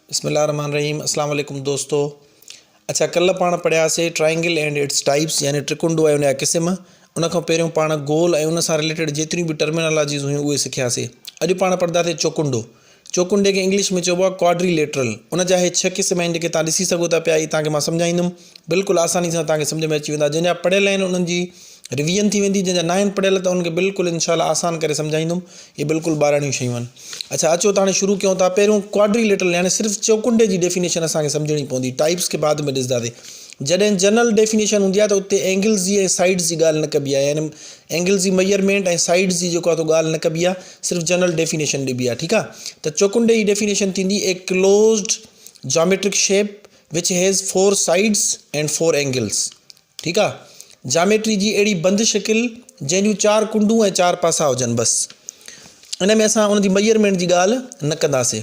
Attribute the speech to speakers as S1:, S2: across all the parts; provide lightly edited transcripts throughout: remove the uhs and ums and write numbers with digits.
S1: बिस्मिल्लाहिर्रहमानिर्रहीम। अस्सलाम वालेकुम दोस्तों। अच्छा, कल पाण पढ़ियासीं ट्राइंगल एंड इट्स टाइप्स यानी त्रिकुंडो ऐं उनजा क़िस्म। उन खां पहिरियों पाण गोल ऐं उन सां रिलेटेड जेतिरियूं बि टर्मिनोलॉजीज़ हुयूं उहे सिखियासीं। अॼु पाण पढ़ंदासीं चौकुंडो। चौकुंडे खे इंग्लिश में चइबो आहे क्वाड्रीलेटरल। उन जा हे 6 क़िस्म आहिनि जेके तव्हां ॾिसी सघो था पिया। ई तव्हांखे मां सम्झाईंदुमि, बिल्कुलु आसानी सां तव्हांखे सम्झ में अची वेंदा। जंहिंजा पढ़ियल आहिनि उन्हनि जी रिवीजन थी वेंदी, जंहिंजा न आहिनि पढ़ियल त उनखे बिल्कुलु इंशाअल्लाह आसान करे सम्झाईंदुमि। इहे बिल्कुलु ॿारहणियूं शयूं आहिनि। अच्छा, अचो त हाणे शुरू कयूं था। पहिरियों क्वाड्रीलेटरल यानी सिर्फ़ु चौकुंडे जी डेफिनेशन असांखे सम्झणी पवंदी। टाइप्स खे बाद में ॾिसंदासीं। जॾहिं जनरल डेफिनेशन हूंदी आहे त उते एंगल्स जी ऐं साइड्स जी ॻाल्हि न कबी आहे, यानी एंगल्स जी मेजरमेंट ऐं साइड्स जी जेको आहे ॻाल्हि न कबी आहे, सिर्फ़ु जनरल डेफिनेशन ॾिबी आहे। ठीकु आहे। त चौकुंडे जी डेफिनेशन थींदी ए closed geometric shape which has 4 sides and 4 angles. ठीकु आहे। जामेट्री जी अहिड़ी बंद शिकिल जंहिंजूं 4 कुंडूं ऐं 4 पासा हुजनि। बसि इन में असां उनजी मेजरमेंट जी ॻाल्हि न कंदासीं।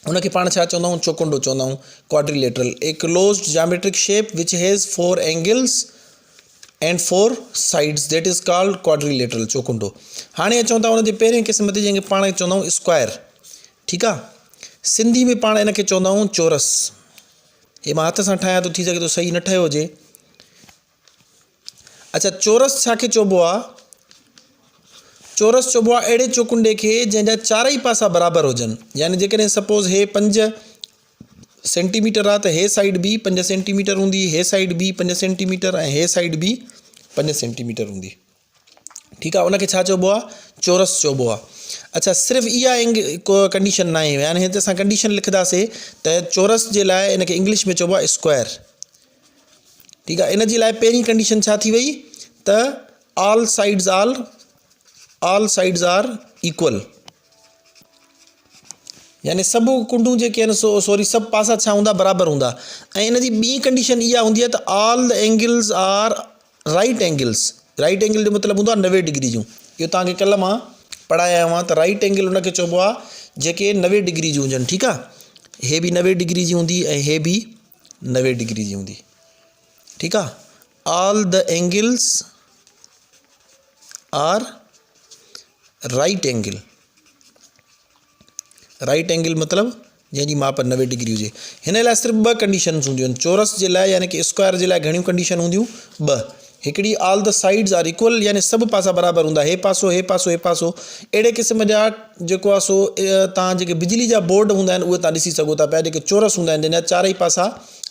S1: उनखे पाण छा चवंदा आहियूं? चौकुंडो चवंदा आहियूं, quadrilateral. A closed geometric shape which has 4 angles and 4 sides, that is called quadrilateral, चौकुंडो। हाणे अचूं था उनजे पहिरें क़िस्म ते जंहिंखे पाण चवंदा आहियूं स्क्वायर। ठीकु आहे। सिंधी में पाण इनखे चवंदा आहियूं चौरस। हे मां हथ सां ठाहियां थो, थी सघे थो सही न ठहियो हुजे। अच्छा, चौरस छाखे चइबो आहे? चौरस चइबो आहे अहिड़े चौकुंडे खे जंहिंजा 4 पासा बराबरि हुजनि। यानी जेकॾहिं सपोज़ हे 5 सेंटीमीटर आहे त हे साइड बि 5 सेंटीमीटर हूंदी, हे साइड बि 5 सेंटीमीटर ऐं हे साइड बि 5 सेंटीमीटर हूंदी। ठीकु आहे। उनखे छा चइबो आहे? चौरस चइबो आहे। अच्छा, सिर्फ़ु इहा कंडीशन न आहे, यानी हिते असां कंडीशन लिखंदासीं त चौरस जे लाइ इनखे इंग्लिश में चइबो आहे स्क्वायर। ठीकु आहे। इन जे लाइ पहिरीं कंडीशन छा थी वई त ऑल साइड्स आर इक्वल, यानी सभु कुंडूं जेके आहिनि सभु पासा छा हूंदा? बराबरि हूंदा। ऐं इन जी ॿी कंडीशन इहा हूंदी आहे त all the angles are right angles. Right angle जो मतिलबु हूंदो आहे 90 डिग्री जूं। इहो तव्हांखे कल्ह मां पढ़ाया हुआ त राइट एंगल उनखे चइबो आहे जेके 90 डिग्री जी हुजनि। ठीकु आहे। हे बि 90 डिग्री जी हूंदी ऐं हे बि 90 डिग्री जी हूंदी। ठीकु आहे। All the angles are right angle. Right angle मतिलबु जंहिंजी माप 90 डिग्री हुजे। हिन लाइ सिर्फ़ु 2 कंडीशन्स हूंदियूं आहिनि। चौरस जे लाइ यानी कि स्क्वायर जे लाइ घणियूं कंडीशन हूंदियूं? 2। हिकिड़ी all the sides are equal, यानी सभु पासा बराबरि हूंदा। हे पासो, हे पासो, हे पासो। अहिड़े क़िस्म जा जेको आहे सो तव्हां जेके बिजली जा बोर्ड हूंदा आहिनि उहे तव्हां ॾिसी सघो था पिया, जेके चौरस हूंदा आहिनि, जंहिंजा 4 पासा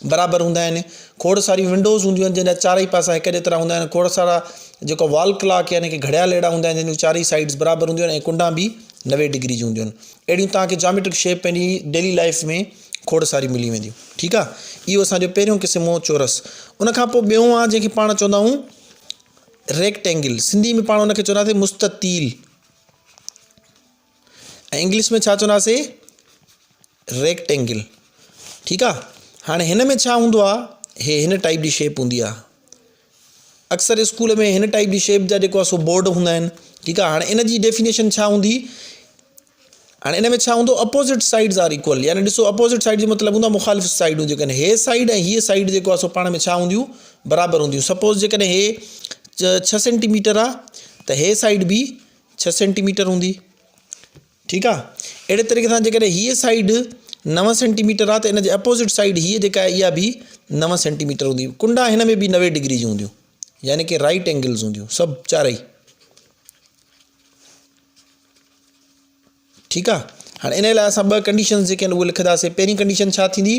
S1: बराबरि हूंदा आहिनि। खोड़ सारी विंडोज़ हूंदियूं आहिनि जंहिंजा 4 पासा हिक जेतिरा हूंदा आहिनि। खोड़ सारा जेको वॉल क्लॉक यानी कि घड़ियाल अहिड़ा हूंदा आहिनि जंहिंजूं 4 साइड्स बराबरि हूंदियूं आहिनि ऐं कुंडा बि 90 डिग्री जी हूंदियूं आहिनि। अहिड़ियूं तव्हांखे जोमेट्रिक शेप पंहिंजी डेली लाइफ में खोड़ सारी मिली वेंदियूं। ठीकु आहे। इहो असांजो पहिरियों क़िस्म हो चौरस। उनखां पोइ ॿियों आहे जंहिंखे पाण चवंदा आहियूं रेक्टेंगल। सिंधी में पाण उनखे चवंदासीं मुस्ततील ऐं इंग्लिश में छा चवंदासीं? रेक्टेंगल। ठीकु आहे। हाणे हिन में छा हूंदो आहे? हे हिन टाइप जी शेप हूंदी आहे। अक्सर स्कूल में हिन टाइप जी शेप जा जेको आहे सो बोर्ड हूंदा आहिनि। ठीकु आहे। हाणे इन जी डेफिनेशन छा हूंदी? हाणे इन में छा हूंदो? Opposite sides are equal. यानी ॾिसो, अपोज़िट साइड जो मतिलबु हूंदो आहे मुख़ालिफ़ साइडूं जेके आहिनि। हे साइड ऐं हीअ साइड जेको आहे सो पाण में छा हूंदियूं? बराबरि हूंदियूं। सपोज़ जेकॾहिं हे 6 सेंटीमीटर आहे त हे साइड बि 6 सेंटीमीटर हूंदी। ठीकु आहे। अहिड़े तरीक़े सां जेकॾहिं हीअ साइड 9 सेंटीमीटर आहे त इन जे अपोज़िट साइड हीअ जेका आहे इहा बि 9 सेंटीमीटर हूंदी। कुंडा हिन में बि 90 डिग्री जी हूंदियूं, यानी कि राइट एंगल्स हूंदियूं सभु 4। ठीकु आहे। हाणे इन लाइ असां 2 कंडीशन जेके आहिनि उहे लिखंदासीं। पहिरीं कंडीशन छा थींदी?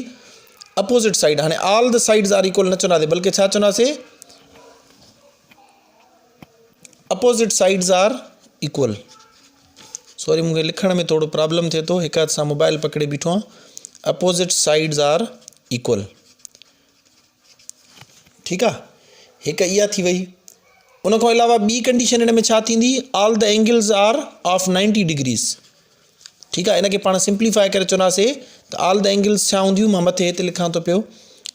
S1: Opposite side. हाणे all the sides are equal न चवंदासीं, बल्कि छा चवंदासीं? Opposite sides are equal. Sorry, मूंखे लिखण में थोरो प्रॉब्लम थिए थो, हिकु हथ सां मोबाइल पकड़े बीठो आहियां। Opposite sides are equal. ठीकु आहे। हिकु इहा थी वई। उन खां अलावा ॿी कंडीशन हिन में छा थींदी? All the angles are of 90 degrees. ठीकु आहे। इनखे पाण सिंप्लीफाई करे चवंदासीं त ऑल द एंगल्स छा हूंदियूं? मां मथे हिते लिखां थो पियो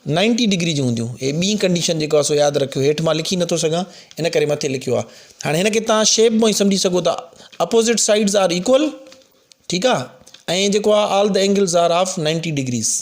S1: 90 डिग्री जी हूंदियूं। हे ॿी कंडीशन जेको आहे सो यादि रखियो। हेठि मां लिखी नथो सघां, इन करे मथे लिखियो आहे। हाणे हिनखे तव्हां शेप मां ई सम्झी सघो था। Opposite sides are equal. ठीकु आहे। ऐं जेको आहे all the angles are of 90 degrees.